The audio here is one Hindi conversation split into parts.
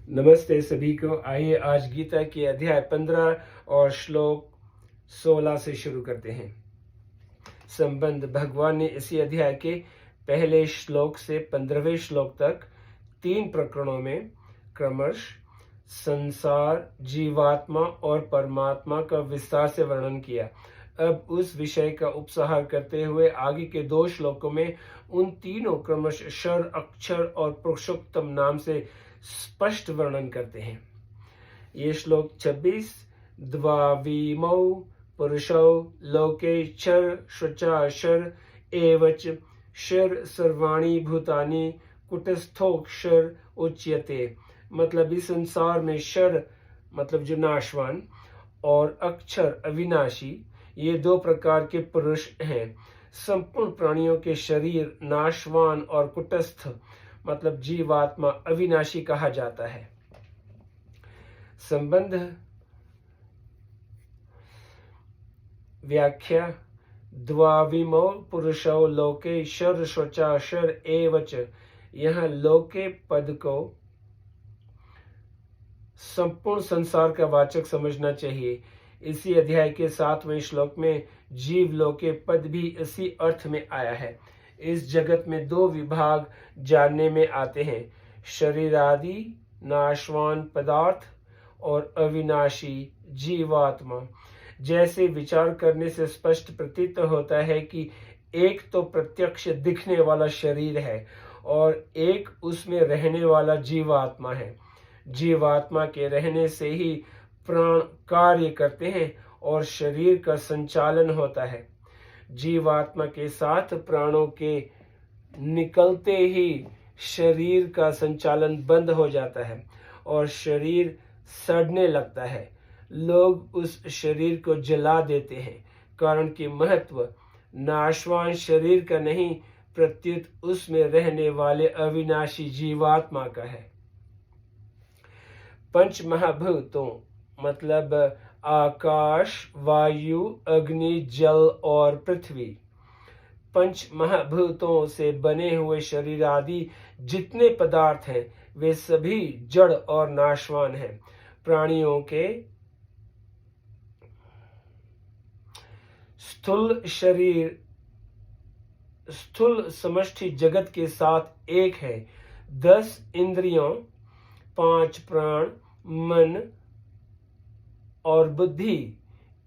नमस्ते सभी को। आइए आज गीता के अध्याय 15 और श्लोक 16 से शुरू करते हैं। संबंध भगवान ने इसी अध्याय के पहले श्लोक से 15वें श्लोक तक 3 प्रकरणों में क्रमश संसार, जीवात्मा और परमात्मा का विस्तार से वर्णन किया। अब उस विषय का उपसंहार करते हुए आगे के 2 श्लोकों में उन तीनों क्रमश क्षर, अक्षर और पुरुषोत्तम नाम से स्पष्ट वर्णन करते हैं। ये श्लोक 26 द्वाविमौ पुरुषौ लोके क्षर शुचाक्षर एवच क्षर सर्वाणि भूतानि कुटस्थोक्षर उच्यते। मतलब इस संसार में क्षर मतलब जो नाशवान और अक्षर अविनाशी, ये 2 प्रकार के पुरुष हैं। संपूर्ण प्राणियों के शरीर नाशवान और कुटस्थ मतलब जीवात्मा अविनाशी कहा जाता है। संबंध व्याख्या द्वाविमो पुरुषो लोके शर शोचाशर एवच। यह लोके पद को संपूर्ण संसार का वाचक समझना चाहिए। इसी अध्याय के 7वें श्लोक में जीव लोके पद भी इसी अर्थ में आया है। इस जगत में 2 विभाग जानने में आते हैं, शरीर आदि नाशवान पदार्थ और अविनाशी जीवात्मा। जैसे विचार करने से स्पष्ट प्रतीत होता है कि एक तो प्रत्यक्ष दिखने वाला शरीर है और एक उसमें रहने वाला जीवात्मा है। जीवात्मा के रहने से ही प्राण कार्य करते हैं और शरीर का संचालन होता है। जीवात्मा के साथ प्राणों के निकलते ही शरीर का संचालन बंद हो जाता है और शरीर सड़ने लगता है। लोग उस शरीर को जला देते हैं, कारण कि महत्व नाशवान शरीर का नहीं, प्रत्युत उसमें रहने वाले अविनाशी जीवात्मा का है। पंच महाभूतों मतलब आकाश, वायु, अग्नि, जल और पृथ्वी। पंच महाभूतों से बने हुए शरीर आदि जितने पदार्थ हैं वे सभी जड़ और नाशवान हैं। प्राणियों के स्थूल शरीर स्थूल समष्टि जगत के साथ एक है। 10 इंद्रियों, 5 प्राण, मन और बुद्धि,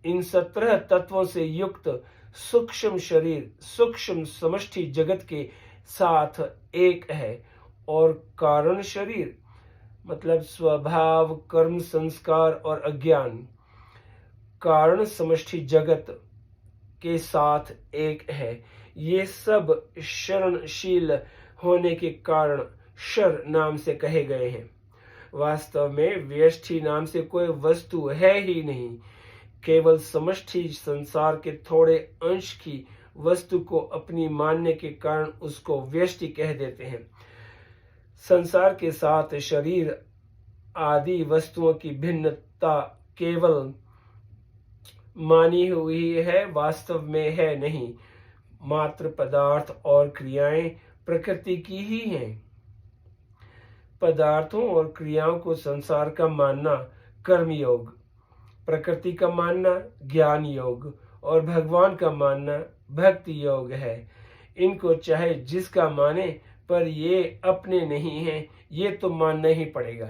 इन 17 तत्वों से युक्त सूक्ष्म शरीर सूक्ष्म समष्टि जगत के साथ एक है। और कारण शरीर मतलब स्वभाव, कर्म, संस्कार और अज्ञान कारण समष्टि जगत के साथ एक है। ये सब शरणशील होने के कारण क्षर नाम से कहे गए हैं। वास्तव में व्यष्टि नाम से कोई वस्तु है ही नहीं। केवल समष्टि संसार के थोड़े अंश की वस्तु को अपनी मानने के कारण उसको व्यष्टि कह देते हैं। संसार के साथ शरीर आदि वस्तुओं की भिन्नता केवल मानी हुई है, वास्तव में है नहीं। मात्र पदार्थ और क्रियाएं प्रकृति की ही हैं। पदार्थों और क्रियाओं को संसार का मानना कर्म योग, प्रकृति का मानना ज्ञान योग और भगवान का मानना भक्ति योग है। इनको चाहे जिसका माने, पर ये अपने नहीं हैं, ये तो मानना ही पड़ेगा।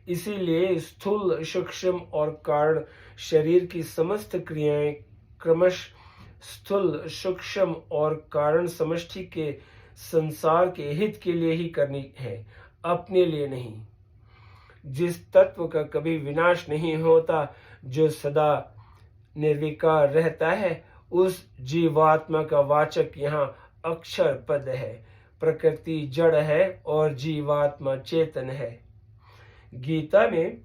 इसीलिए स्थूल, सूक्ष्म और कारण शरीर की समस्त क्रियाएं क्रमश स्थूल, सूक्ष्म और कारण समष्टि के संसार के हित के लिए ही करनी है, अपने लिए नहीं। जिस तत्व का कभी विनाश नहीं होता, जो सदा निर्विकार रहता है, उस जीवात्मा का वाचक यहाँ अक्षर पद है। प्रकृति जड़ है और जीवात्मा चेतन है। गीता में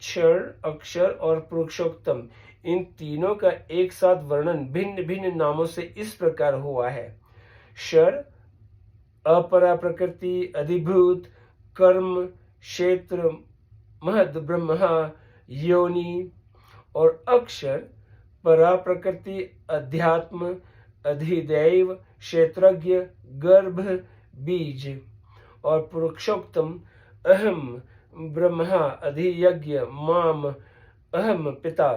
क्षर, अक्षर और पुरुषोत्तम इन तीनों का एक साथ वर्णन भिन्न भिन्न नामों से इस प्रकार हुआ है। क्षर अपरा प्रकृति, अधिभूत, कर्म, क्षेत्र, महद ब्रह्म, योनि। और अक्षर परा प्रकृति, अध्यात्म, अधिदैव, क्षेत्रज्ञ, गर्भ, बीज। और पुरुषोत्तम अहम ब्रह्मा अधियज्ञ माम अहम पिता।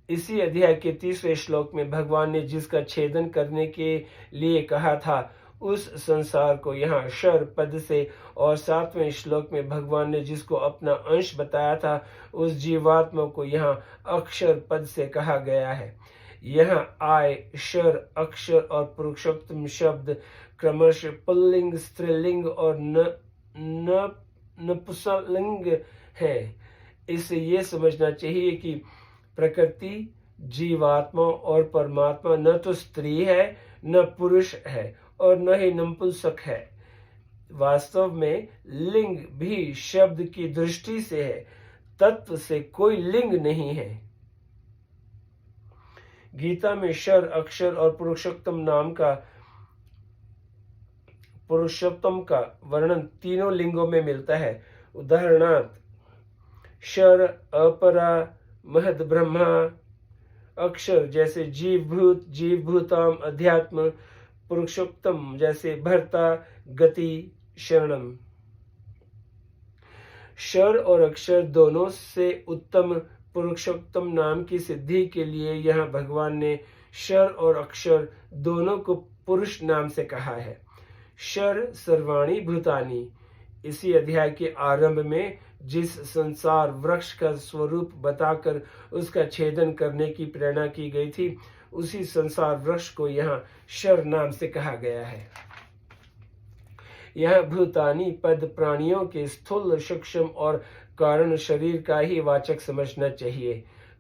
इसी अध्याय के 30वें श्लोक में भगवान ने जिसका छेदन करने के लिए कहा था उस संसार को यहाँ शर पद से, और 7वें श्लोक में भगवान ने जिसको अपना अंश बताया था उस जीवात्मा को यहाँ अक्षर पद से कहा गया है। यहाँ आय, शर, अक्षर और पुरुषोत्तम शब्द क्रमशः पुल्लिंग, स्त्रीलिंग और नपुंसकलिंग है। इससे ये समझना चाहिए कि प्रकृति, जीवात्मा और परमात्मा न तो स्त्री है, न पुरुष है और न ही नपुंसक है। वास्तव में लिंग भी शब्द की दृष्टि से है, तत्व से कोई लिंग नहीं है। गीता में शर, अक्षर और पुरुषोत्तम का वर्णन तीनों लिंगों में मिलता है। उदाहरणार्थ शर अपरा महद ब्रह्मा, अक्षर जैसे जीवभूत, जीवभूताम अध्यात्म, पुरुषोत्तम जैसे भर्ता, गति, शरणम। शर और अक्षर दोनों से उत्तम पुरुषोत्तम नाम की सिद्धि के लिए यहाँ भगवान ने शर और अक्षर दोनों को पुरुष नाम से कहा है। शर सर्वाणी भूतानि। इसी अध्याय के आरंभ में जिस संसार वृक्ष का स्वरूप बताकर उसका छेदन करने की प्रेरणा की गई थी, उसी संसार वृक्ष को यहाँ शर नाम से कहा गया है। यह भूतानी पद प्राणियों के स्थूल, सूक्ष्म और कारण शरीर का ही वाचक समझना चाहिए,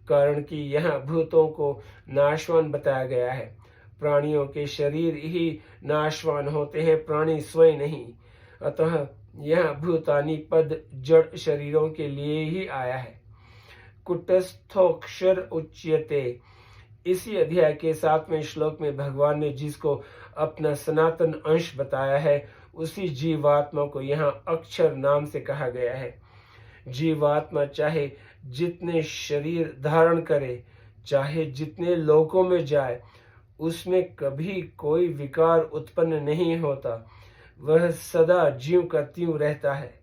कारण कि यहाँ भूतों को नाशवान बताया गया है। प्राणियों के शरीर ही नाशवान होते हैं, प्राणी स्वयं नहीं। अतः यह भूतानी पद जड़ शरीरों के लिए ही आया है। कुटस्थोक्षर उच्यते। इसी अध्याय के 7वें श्लोक में भगवान ने जिसको अपना सनातन अंश बताया है उसी जीवात्मा को यहाँ अक्षर नाम से कहा गया है। जीवात्मा चाहे जितने शरीर धारण करे, चाहे जितने लोकों में जाए, उसमें कभी कोई विकार उत्पन्न नहीं होता। वह सदा ज्यों का त्यों रहता है।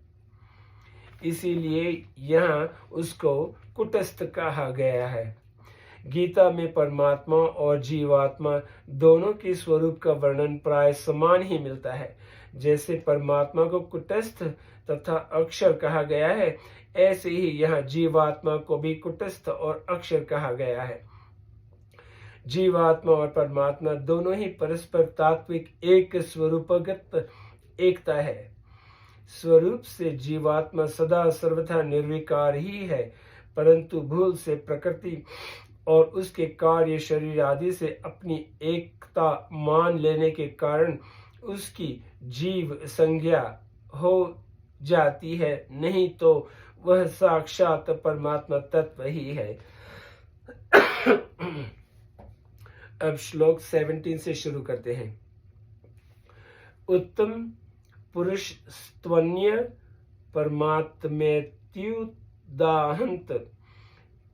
इसीलिए यहाँ उसको कुटस्थ कहा गया है। गीता में परमात्मा और जीवात्मा दोनों के स्वरूप का वर्णन प्राय समान ही मिलता है। जैसे परमात्मा को कुटस्थ तथा अक्षर कहा गया है, ऐसे ही यहाँ जीवात्मा को भी कुटस्थ और अक्षर कहा गया है। जीवात्मा और परमात्मा दोनों ही परस्पर तात्विक एक स्वरूपगत एकता है। स्वरूप से जीवात्मा सदा सर्वथा निर्विकार ही है, परंतु भूल से प्रकृति और उसके कार्य शरीर आदि से अपनी एकता मान लेने के कारण उसकी जीव संज्ञा हो जाती है, नहीं तो वह साक्षात परमात्मा तत्व ही है। अब श्लोक 17 से शुरू करते हैं। उत्तम पुरुष स्त्वन्य परमात्मेत्युदाहंत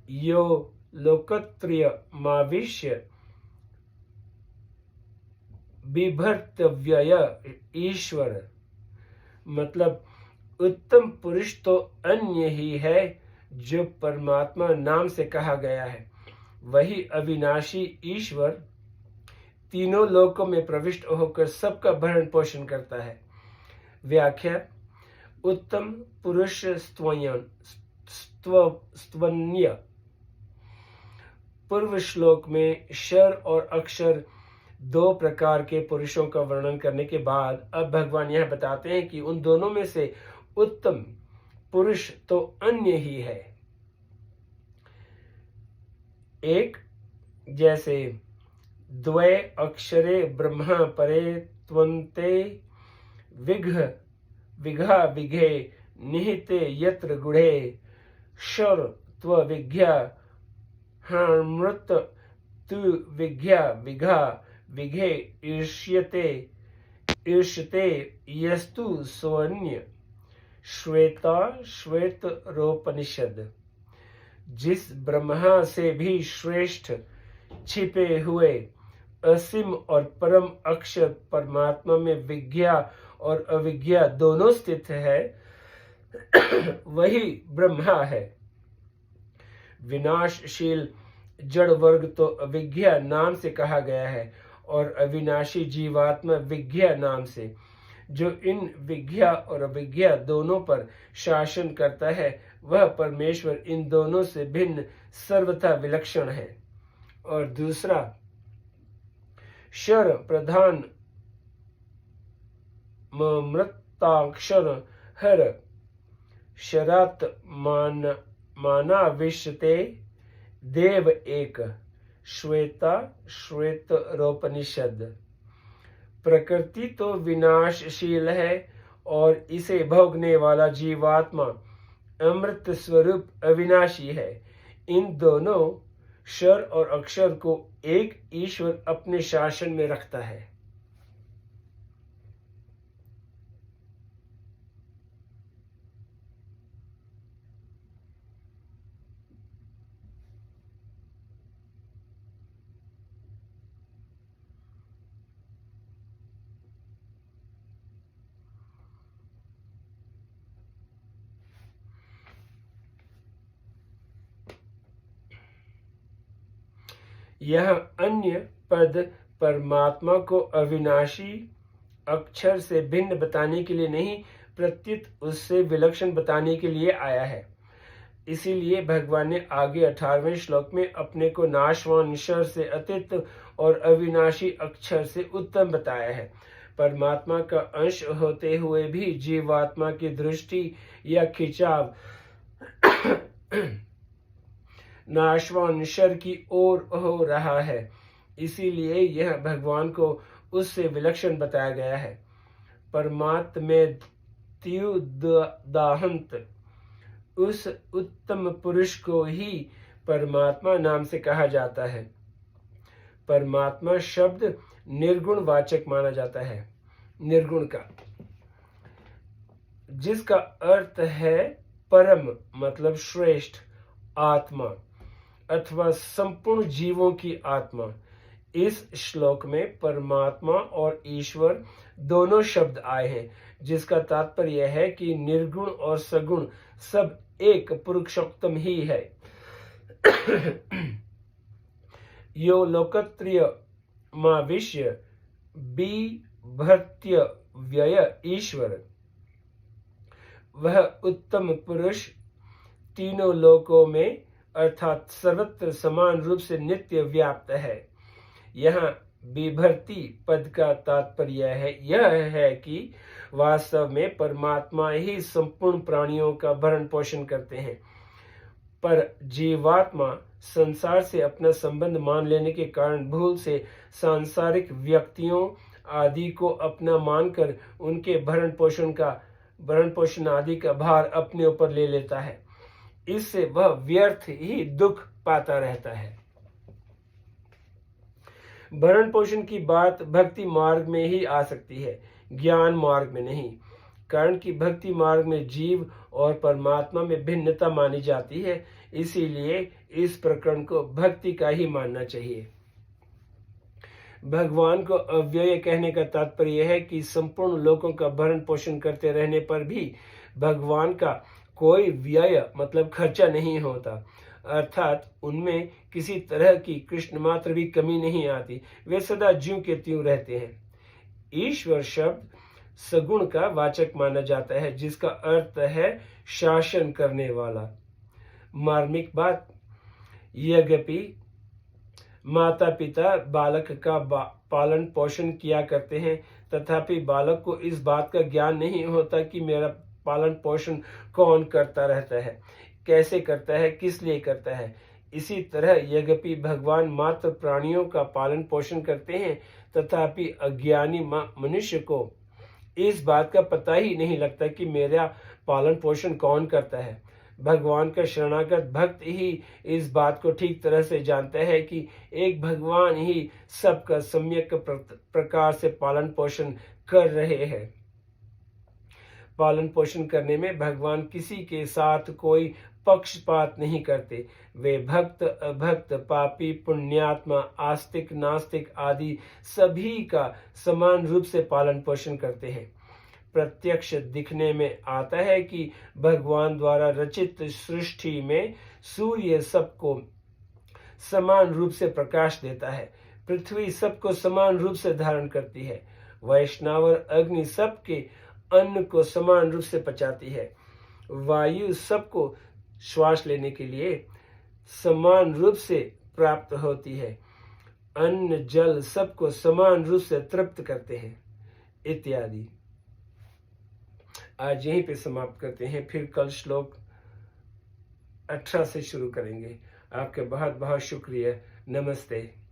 यो लोकत्रय माविश्य बिभर्तव्यय ईश्वर। मतलब उत्तम पुरुष तो अन्य ही है जो परमात्मा नाम से कहा गया है, वही अविनाशी ईश्वर तीनों लोकों में प्रविष्ट होकर सबका भरण पोषण करता है। व्याख्या। उत्तम पुरुष स्त्वन्य। पूर्व श्लोक में शर और अक्षर दो प्रकार के पुरुषों का वर्णन करने के बाद अब भगवान यह बताते हैं कि उन दोनों में से उत्तम पुरुष तो अन्य ही है। एक जैसे द्वे अक्षरे ब्रह्मा परे त्वन्ते विघा विघे निहिते यत्र गुढ़े शर त्व विघ्या हामृत तु विघ्या विघा विघे ईर्ष्यते यस्तु सोन्य। श्वेता श्वेतरोपनिषद। जिस ब्रह्मा से भी श्रेष्ठ छिपे हुए असीम और परम अक्षर परमात्मा में विज्ञा और अविज्ञा दोनों स्थित है, वही ब्रह्मा है। विनाशशील जड़ वर्ग तो अविज्ञा नाम से कहा गया है और अविनाशी जीवात्मा विज्ञा नाम से। जो इन विज्ञा और अविज्ञा दोनों पर शासन करता है, वह परमेश्वर इन दोनों से भिन्न सर्वथा विलक्षण है। और दूसरा, शर प्रधान मृताक्षर हर शरात माना विश्वते देव एक, श्वेता श्वेतरोपनिषद। प्रकृति तो विनाशशील है और इसे भोगने वाला जीवात्मा अमृत स्वरूप अविनाशी है। इन दोनों शर और अक्षर को एक ईश्वर अपने शासन में रखता है। यह अन्य पद परमात्मा को अविनाशी अक्षर से भिन्न बताने के लिए नहीं, प्रत्युत उससे विलक्षण बताने के लिए आया है। इसीलिए भगवान ने आगे 18वें श्लोक में अपने को नाशवान शर से अतीत और अविनाशी अक्षर से उत्तम बताया है। परमात्मा का अंश होते हुए भी जीवात्मा की दृष्टि या खिंचाव नाशवान शर की ओर हो रहा है, इसीलिए यह भगवान को उससे विलक्षण बताया गया है। परमात्मेत्युदाहंत उस उत्तम पुरुष को ही परमात्मा नाम से कहा जाता है। परमात्मा शब्द निर्गुण वाचक माना जाता है, निर्गुण का, जिसका अर्थ है परम मतलब श्रेष्ठ आत्मा अथवा संपूर्ण जीवों की आत्मा। इस श्लोक में परमात्मा और ईश्वर दोनों शब्द आए हैं, जिसका तात्पर्य है कि निर्गुण और सगुण सब एक पुरुषोत्तम ही है। यो लोकत्रिय माविष्य बिभर्त्य व्यय ईश्वर, वह उत्तम पुरुष तीनों लोकों में अर्थात सर्वत्र समान रूप से नित्य व्याप्त है। यहाँ बिभर्ती पद का तात्पर्य यह है कि वास्तव में परमात्मा ही संपूर्ण प्राणियों का भरण पोषण करते हैं, पर जीवात्मा संसार से अपना संबंध मान लेने के कारण भूल से सांसारिक व्यक्तियों आदि को अपना मानकर उनके भरण पोषण आदि का भार अपने ऊपर ले लेता है। इससे वह व्यर्थ ही दुख पाता रहता है। भरण पोषण की बात भक्ति मार्ग में ही आ सकती है, ज्ञान मार्ग में नहीं, कारण कि भक्ति मार्ग में जीव और परमात्मा में भिन्नता मानी जाती है। इसीलिए इस प्रकरण को भक्ति का ही मानना चाहिए। भगवान को अव्यय कहने का तात्पर्य है कि संपूर्ण लोगों का भरण पोषण करते रहने पर भी भगवान का कोई व्यय मतलब खर्चा नहीं होता, अर्थात उनमें किसी तरह की कृष्ण मात्र भी कमी नहीं आती, वे सदा ज्यों के त्यों रहते हैं। ईश्वर शब्द सगुण का वाचक माना जाता है, जिसका अर्थ है शासन करने वाला। मार्मिक बात, यद्यपि माता पिता बालक का पालन पोषण किया करते हैं, तथापि बालक को इस बात का ज्ञान नहीं होता कि मेरा पालन पोषण कौन करता रहता है, कैसे करता है, किस लिए करता है। इसी तरह यद्यपि भगवान मात्र प्राणियों का पालन पोषण करते हैं, तथापि अज्ञानी मनुष्य को इस बात का पता ही नहीं लगता कि मेरा पालन पोषण कौन करता है। भगवान का शरणागत भक्त ही इस बात को ठीक तरह से जानता है कि एक भगवान ही सबका सम्यक प्रकार से पालन पोषण कर रहे हैं। पालन पोषण करने में भगवान किसी के साथ कोई पक्षपात नहीं करते। वे भक्त, अभक्त, पापी, पुण्यात्मा, आस्तिक, नास्तिक आदि सभी का समान रूप से पालन पोषण करते हैं। प्रत्यक्ष दिखने में आता है कि भगवान द्वारा रचित सृष्टि में सूर्य सबको समान रूप से प्रकाश देता है, पृथ्वी सबको समान रूप से धारण करती है, वैष्णवर अग्नि सबके अन्न को समान रूप से पचाती है, वायु सबको श्वास लेने के लिए समान रूप से प्राप्त होती है, अन्न जल सबको समान रूप से तृप्त करते हैं, इत्यादि। आज यहीं पे समाप्त करते हैं, फिर कल श्लोक 18 से शुरू करेंगे। आपके बहुत बहुत शुक्रिया। नमस्ते।